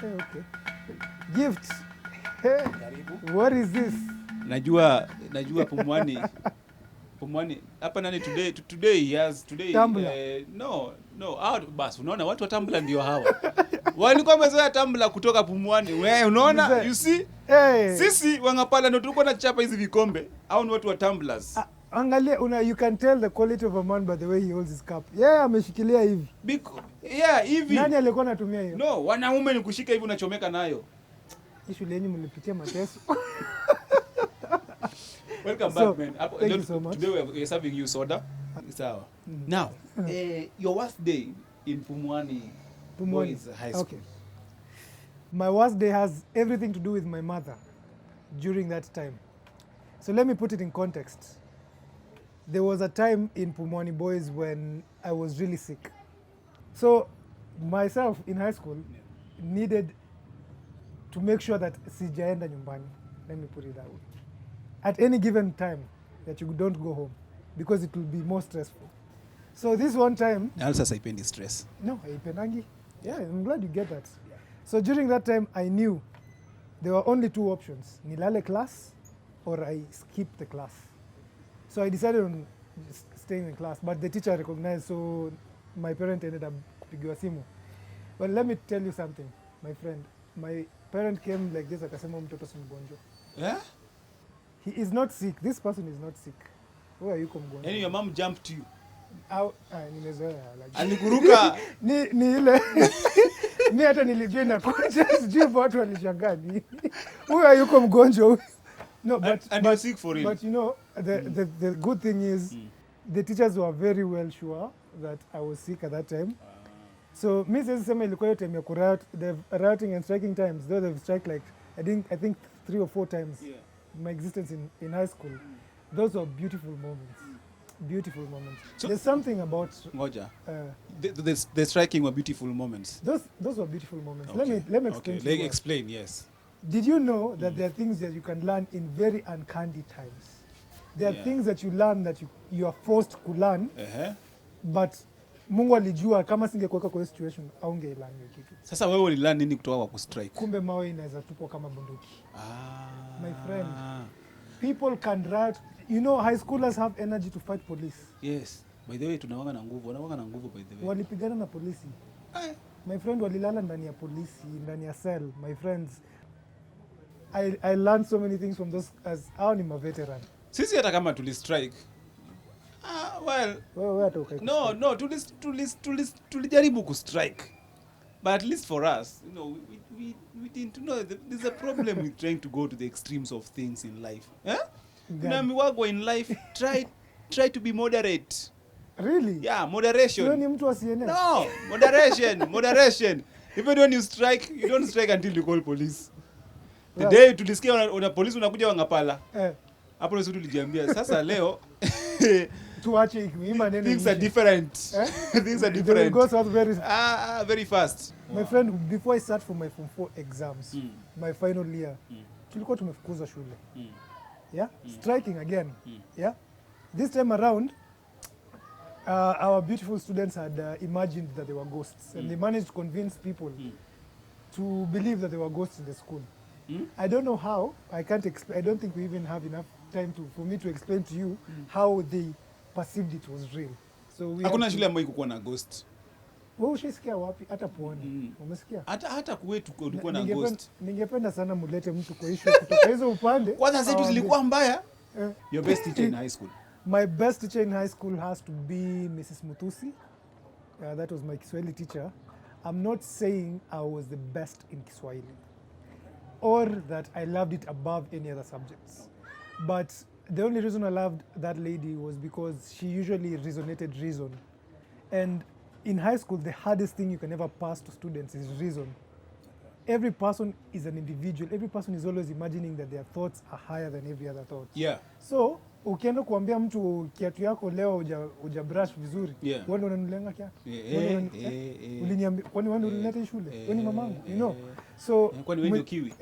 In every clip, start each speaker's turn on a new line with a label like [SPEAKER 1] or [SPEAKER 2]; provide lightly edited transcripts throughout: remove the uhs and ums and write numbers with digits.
[SPEAKER 1] Okay. Gift. Hey, what is this?
[SPEAKER 2] Najua Pumwani hapa nani today yes today no bas unaona watu wa Tumblr ndio hawa. Walikuwa wamezoea Tumblr kutoka Pumwani. Wewe unaona you see?
[SPEAKER 1] Hey.
[SPEAKER 2] Sisi wangapala ndio tulikuwa na chapa hizi vikombe au ni watu wa Tumblers.
[SPEAKER 1] Angalia you can tell the quality of a man by the way he holds his cup. Ameshikilia hivi.
[SPEAKER 2] Hivi.
[SPEAKER 1] Nani alikuwa anatumia hiyo?
[SPEAKER 2] No, wanaume ni kushika hivi unachomeka nayo.
[SPEAKER 1] Shule yenu mlipitia mateso.
[SPEAKER 2] Welcome back, man.
[SPEAKER 1] Thank you so much.
[SPEAKER 2] Today we are serving you soda. Sawa. Now, your worst day in Pumwani Boys High School.
[SPEAKER 1] Okay. My worst day has everything to do with my mother during that time. So let me put it in context. There was a time in Pumwani Boys when I was really sick. So myself in high school needed to make sure that sijaenda nyumbani. Let me put it that way. At any given time that you don't go home because it will be more stressful. So this one time...
[SPEAKER 2] Also saipendi stress.
[SPEAKER 1] No, haipendangi. Yeah, I'm glad you get that. Yeah. So during that time, I knew there were only two options. Nilale class or I skip the class. So I decided on staying in class, but the teacher recognized, so my parent ended up kupigiwa simu. But let me tell you something, my friend. My parent came like this, akasema mtoto si mgonjwa.
[SPEAKER 2] Yeah?
[SPEAKER 1] He is not sick. This person is not sick. Where are you mgonjwa?
[SPEAKER 2] And your mom jumped you.
[SPEAKER 1] Nimezoea.
[SPEAKER 2] Alikuruka.
[SPEAKER 1] Ni ile. Ni hata nilijua na conscious juu watu walishangaa. Huyu yuko mgonjwa. No, but
[SPEAKER 2] you're sick for real.
[SPEAKER 1] But you know, the good thing is the teachers were very well sure that I was sick at that time. So me sasa sema ilikuwa hiyo time ya kuriot, the rioting and striking times, though they've strike like I think 3 or 4 times. Yeah. My existence in high school. Those were beautiful moments. Beautiful moments. So there's something about
[SPEAKER 2] Ngoja. The striking were beautiful moments.
[SPEAKER 1] Those were beautiful moments.
[SPEAKER 2] Okay.
[SPEAKER 1] Let me explain.
[SPEAKER 2] Okay. Explain, yes.
[SPEAKER 1] Did you know that there are things that you can learn in very uncanny times? There are things that you learn that you are forced to learn. But Mungu alijua kama singekuweka kwa situation aungelearn hiyo kitu.
[SPEAKER 2] Sasa wewe ulilearn nini kutoka kwa kustrike?
[SPEAKER 1] Kumbe mawe inaweza tupwa kama bunduki. My friend. People can riot. You know, high schoolers have energy to fight police. Yes.
[SPEAKER 2] By the way, tunawanga na nguvu. Wanawanga na nguvu by the way.
[SPEAKER 1] Walipigana na polisi. My friend, walilala ndani ya polisi, ndani ya cell. My friends, I learned so many things from those as hao ni veteran.
[SPEAKER 2] Sisi hata kama tulistrike. No, tulijaribu kustrike. But at least for us, you know, we didn't know there's a problem with trying to go to the extremes of things in life. Miwago in life, try to be moderate.
[SPEAKER 1] Really?
[SPEAKER 2] Yeah, moderation.
[SPEAKER 1] Sio ni mtu asiene.
[SPEAKER 2] No, moderation. Even when you strike, you don't strike until you call police. The day tulisikia una police unakuja wangapala. Hapo ndio tulijiambia sasa leo
[SPEAKER 1] tuache kuimba neno.
[SPEAKER 2] Things are different. Things are different.
[SPEAKER 1] It goes out
[SPEAKER 2] very fast.
[SPEAKER 1] My friend, before I start for my Form 4 exams, my final year, tulikuwa tumefukuzwa shule. Yeah? Striking again. Yeah? This time around, our beautiful students had imagined that they were ghosts, and they managed to convince people to believe that they were ghosts in the school. I don't know how. I can't explain. I don't think we even have enough time for me to explain to you how they perceived it was real. So we
[SPEAKER 2] hakuna shule ambayo ikuwa na ghost.
[SPEAKER 1] Wewe ushisikia wapi hata Pumwani? Umesikia?
[SPEAKER 2] Hata kwetu kulikuwa na ghost.
[SPEAKER 1] Ningependa sana mulete mtu kwa issue kutoka hizo upande.
[SPEAKER 2] Kwanza zetu zilikuwa mbaya. Your best teacher in high school?
[SPEAKER 1] My best teacher in high school has to be Mrs. Mutusi. That was my Kiswahili teacher. I'm not saying I was the best in Kiswahili or that I loved it above any other subjects. But the only reason I loved that lady was because she usually resonated reason. And in high school, the hardest thing you can ever pass to students is reason. Every person is an individual. Every person is always imagining that their thoughts are higher than every other thought.
[SPEAKER 2] Yeah.
[SPEAKER 1] So, ukienda kuambia mtu kiatu yako leo uja brush vizuri, wewe ndio unanulenga kiatu. Uliniambia kwani wewe ndio ulileta shule? Wewe ni mamangu, you know. So,
[SPEAKER 2] kwani wewe ndio kiwi?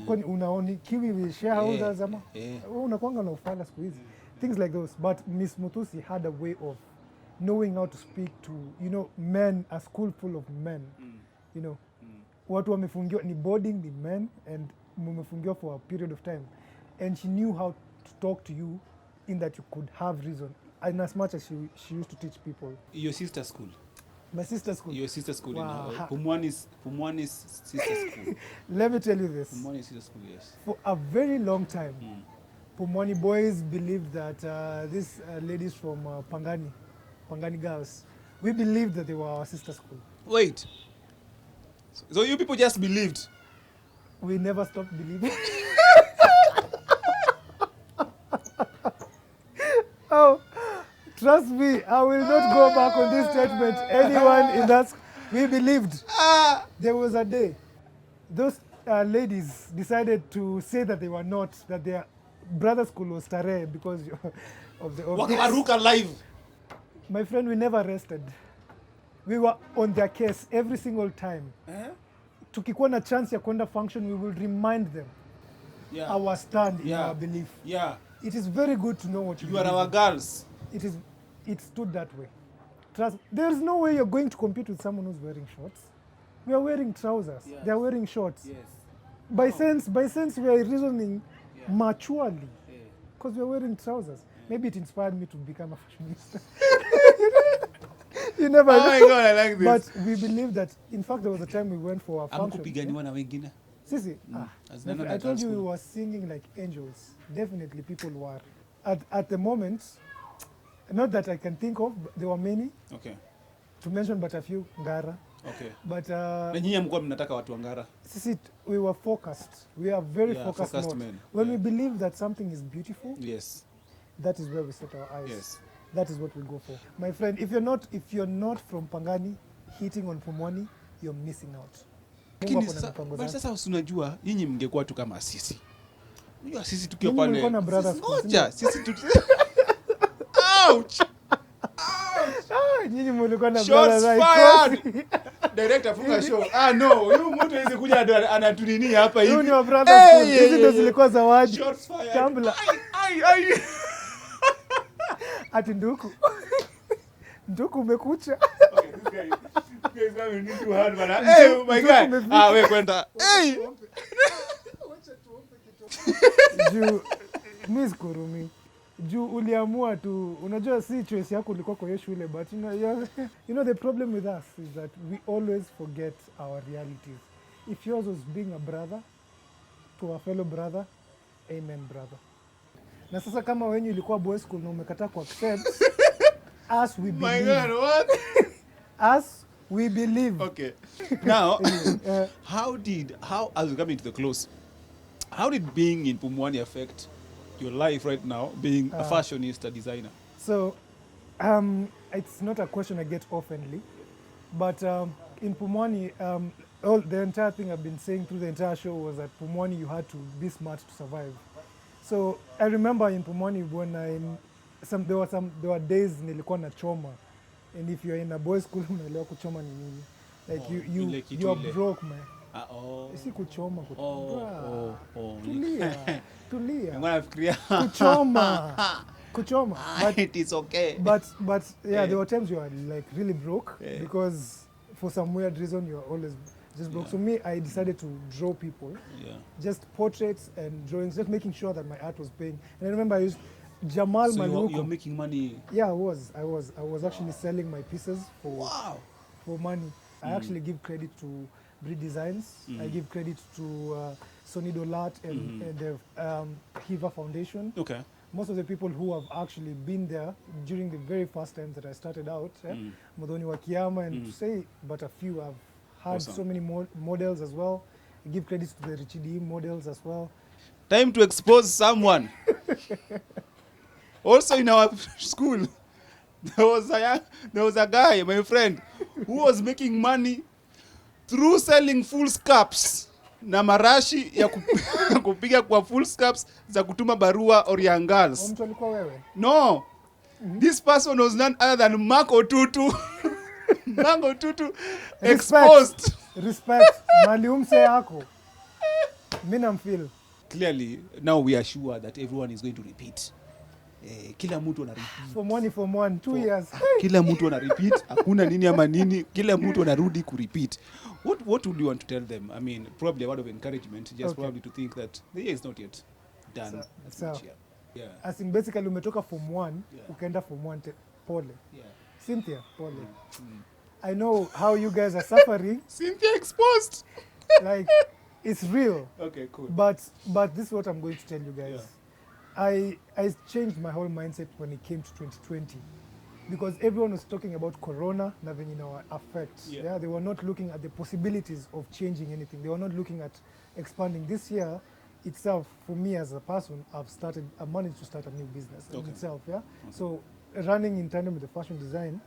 [SPEAKER 1] Kwani unaoni kiwi with shareholders ama? Wewe unakuanga na ufala siku hizi. Things like those. But Miss Mutusi had a way of knowing how to speak to, you know, men, a school full of men, you know. watu wamefungiwa ni boarding, ni men, and mumefungiwa for a period of time, and she knew how to talk to you in that you could have reason, and as much as she used to teach people.
[SPEAKER 2] Your sister's school.
[SPEAKER 1] My sister's school.
[SPEAKER 2] Your sister's school.
[SPEAKER 1] Wow.
[SPEAKER 2] Pumwani's sister's school.
[SPEAKER 1] Let me tell you this.
[SPEAKER 2] Pumwani's sister's school, yes.
[SPEAKER 1] For a very long time, Pumwani boys believed that these ladies from Pangani girls, we believed that they were our sister school.
[SPEAKER 2] Wait. So you people just believed?
[SPEAKER 1] We never stopped believing. Oh, trust me, I will not go back on this statement. Anyone in that, we believed. There was a day, those ladies decided to say that they were not, that their brother's school was Tare because of the...
[SPEAKER 2] Wakaruka live.
[SPEAKER 1] My friend, we never rested. We were on their case every single time. Tukikuwa na chance ya kwenda function, we will remind them our stand in our belief.
[SPEAKER 2] Yeah.
[SPEAKER 1] It is very good to know what you
[SPEAKER 2] are our girls.
[SPEAKER 1] It stood that way. Trust, there's no way you're going to compete with someone who's wearing shorts. We are wearing trousers.
[SPEAKER 2] Yes.
[SPEAKER 1] They are wearing shorts.
[SPEAKER 2] Yes.
[SPEAKER 1] By sense, we are reasoning maturely because we are wearing trousers. Maybe it inspired me to become a fashionista. You never know.
[SPEAKER 2] Oh my God, I like this.
[SPEAKER 1] But we believe that, in fact, there was a time we went for a function.
[SPEAKER 2] Amkupiganiwa na wengine.
[SPEAKER 1] Sisi, I told you we were singing like angels. Definitely people were. At the moment, not that I can think of, but there were many.
[SPEAKER 2] Okay.
[SPEAKER 1] To mention but a few, Ngara.
[SPEAKER 2] Okay.
[SPEAKER 1] But
[SPEAKER 2] na nyinyi mko mnataka watu wa Ngara.
[SPEAKER 1] Sisi, we were focused. We are very focused men. When we believe that something is beautiful,
[SPEAKER 2] yes,
[SPEAKER 1] that is where we set our eyes.
[SPEAKER 2] Yes.
[SPEAKER 1] That is what we go for. My friend, if you're not from Pangani hitting on Pumwani, you're missing out.
[SPEAKER 2] But sasa usinajua nyinyi mngekuwa tu kama sisi. Unajua sisi tukiwa pale.
[SPEAKER 1] Nyinyi mlikuwa na brothers.
[SPEAKER 2] Ngoja, sisi tu. Ouch.
[SPEAKER 1] Nyinyi mlikuwa na
[SPEAKER 2] brothers.
[SPEAKER 1] Shots fired.
[SPEAKER 2] Director funga show. No, huyu mtu hizi kuja anatunini hapa hivi.
[SPEAKER 1] Huyu ni wa brothers. Hizi ndio zilikuwa zawadi.
[SPEAKER 2] Shots fired.
[SPEAKER 1] Tambla.
[SPEAKER 2] Ai.
[SPEAKER 1] Ati nduku. Nduku umekucha.
[SPEAKER 2] Okay, this guy is going too hard, man. Hey, my guy. Wewe kwenda. Hey.
[SPEAKER 1] Juu miss kurumi. Juu uliamua tu, unajua si choice yako ulikuwa kwa hiyo shule, but you know the problem with us is that we always forget our realities. If yours was being a brother to a fellow brother, amen brother. Na sasa kama wenyu ilikuwa boys school na umekataa ku accept, as we believe.
[SPEAKER 2] My God, what?
[SPEAKER 1] As we believe.
[SPEAKER 2] Okay. Now, as we come into the close, how did being in Pumwani affect your life right now, being a fashionista designer?
[SPEAKER 1] So, it's not a question I get oftenly, but in Pumwani, the entire thing I've been saying through the entire show was that Pumwani, you had to be smart to survive. So I remember in Pumwani when there were days nilikuwa na choma, and if you're in a boys school unaelewa kuchoma ni nini. Like you are broke, man. Si kuchoma. Tulia.
[SPEAKER 2] Nafikiria
[SPEAKER 1] kuchoma. But
[SPEAKER 2] it is okay.
[SPEAKER 1] But there were times you are like really broke because for some weird reason you are always just broke. So me, I decided to draw people, just portraits and drawings, just making sure that my art was paying. And I remember I used Jamal Maluku.
[SPEAKER 2] You're making money?
[SPEAKER 1] Yeah, I was actually selling my pieces for money. I actually give credit to Breed Designs. I give credit to Sonny Dolat and the Hiva Foundation.
[SPEAKER 2] Okay.
[SPEAKER 1] Most of the people who have actually been there during the very first time that I started out, Modoni Wakiyama, and to say but a few, I've had so many models as well. I give credit to the Richard models as well.
[SPEAKER 2] Time to expose someone. Also in our school, there was a guy, my friend, who was making money through selling full scarps na marashi ya kupiga kwa full scarps za kutuma barua Oriangals.
[SPEAKER 1] Mtu alikuwa wewe?
[SPEAKER 2] No. This person was none other than Marco Tutu. Marco Tutu exposed.
[SPEAKER 1] Respect. Maliumse yako. Mina mfeel.
[SPEAKER 2] Clearly, now we are sure that everyone is going to repeat. kila mtu ana repeat.
[SPEAKER 1] Form 1 2 years.
[SPEAKER 2] Kila mtu ana repeat, hakuna nini ama nini, kila mtu anarudi ku repeat. What would you want to tell them? I mean, probably a word of encouragement, just probably to think that the year is not yet done.
[SPEAKER 1] So,
[SPEAKER 2] yeah.
[SPEAKER 1] As in basically umetoka Form 1, ukaenda Form 1 pole.
[SPEAKER 2] Yeah.
[SPEAKER 1] Cynthia, pole. I know how you guys are suffering.
[SPEAKER 2] Cynthia exposed.
[SPEAKER 1] Like, it's real.
[SPEAKER 2] Okay, cool.
[SPEAKER 1] But this is what I'm going to tell you guys. I changed my whole mindset when it came to 2020 because everyone was talking about Corona, nothing in our effect. Yeah, they were not looking at the possibilities of changing anything. They were not looking at expanding. This year itself, for me as a person, I've managed to start a new business in itself. Yeah. So running in tandem with the fashion design,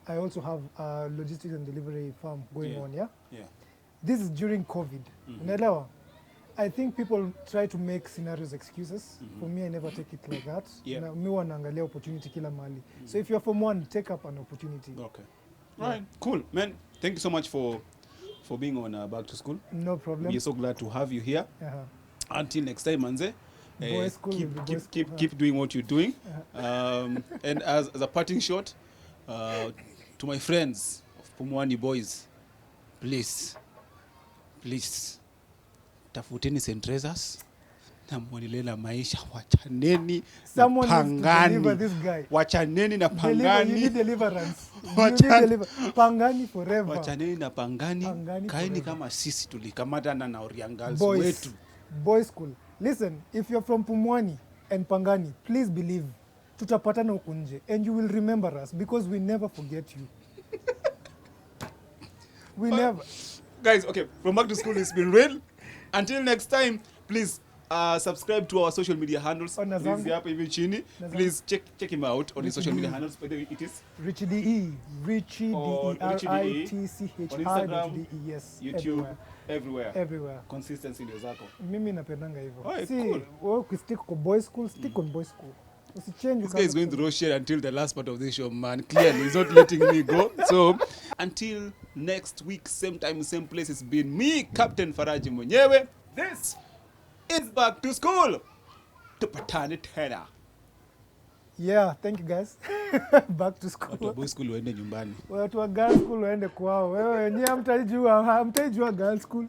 [SPEAKER 1] I also have a logistics and delivery firm going on. Yeah. This is during COVID. Unaelewa? I think people try to make scenarios excuses. For me, I never take it like that. Mi wanaangalia opportunity kila mahali. So if you're Form 1, take up an opportunity.
[SPEAKER 2] Okay. All right. Cool, man. Thank you so much for being on Back to School.
[SPEAKER 1] No problem.
[SPEAKER 2] We're so glad to have you here. Until next time, Manze. Keep doing what you're doing. And as a parting shot, to my friends of Pumwani boys, please, tafuteni Centrezas na mwonile na maisha, wachaneni na Pangani. Wachaneni na Pangani.
[SPEAKER 1] You need deliverance. Pangani forever.
[SPEAKER 2] Wachaneni na Pangani. Kaeni kama sisi tulikamatana na Oriangals wetu.
[SPEAKER 1] Boys school. Listen, if you're from Pumwani and Pangani, please believe tutapatana huko nje and you will remember us because we never forget you. Never.
[SPEAKER 2] Guys, okay, from Back to School, it's been real. Until next time, please subscribe to our social media handles. Please check him out on his social media handles. By the way, it is
[SPEAKER 1] Richard D.E. Richard D.E.
[SPEAKER 2] Instagram,
[SPEAKER 1] yes.
[SPEAKER 2] YouTube, everywhere.
[SPEAKER 1] Consistency ndio zako. Mimi napendanga hivyo.
[SPEAKER 2] See,
[SPEAKER 1] wewe ukistick kwa boys school, stick on boys school.
[SPEAKER 2] This guy is going to rush here until the last part of this show, man. Clearly, he's not letting me go. So, until next week, same time, same place, it's been me, Captain Faraji mwenyewe. This is Back to School. Tupatane tena.
[SPEAKER 1] Yeah, thank you guys. Back to school.
[SPEAKER 2] Watu wa boys school waende nyumbani.
[SPEAKER 1] Watu wa girls school waende kwao. Wewe wenyewe hamtajua girls school.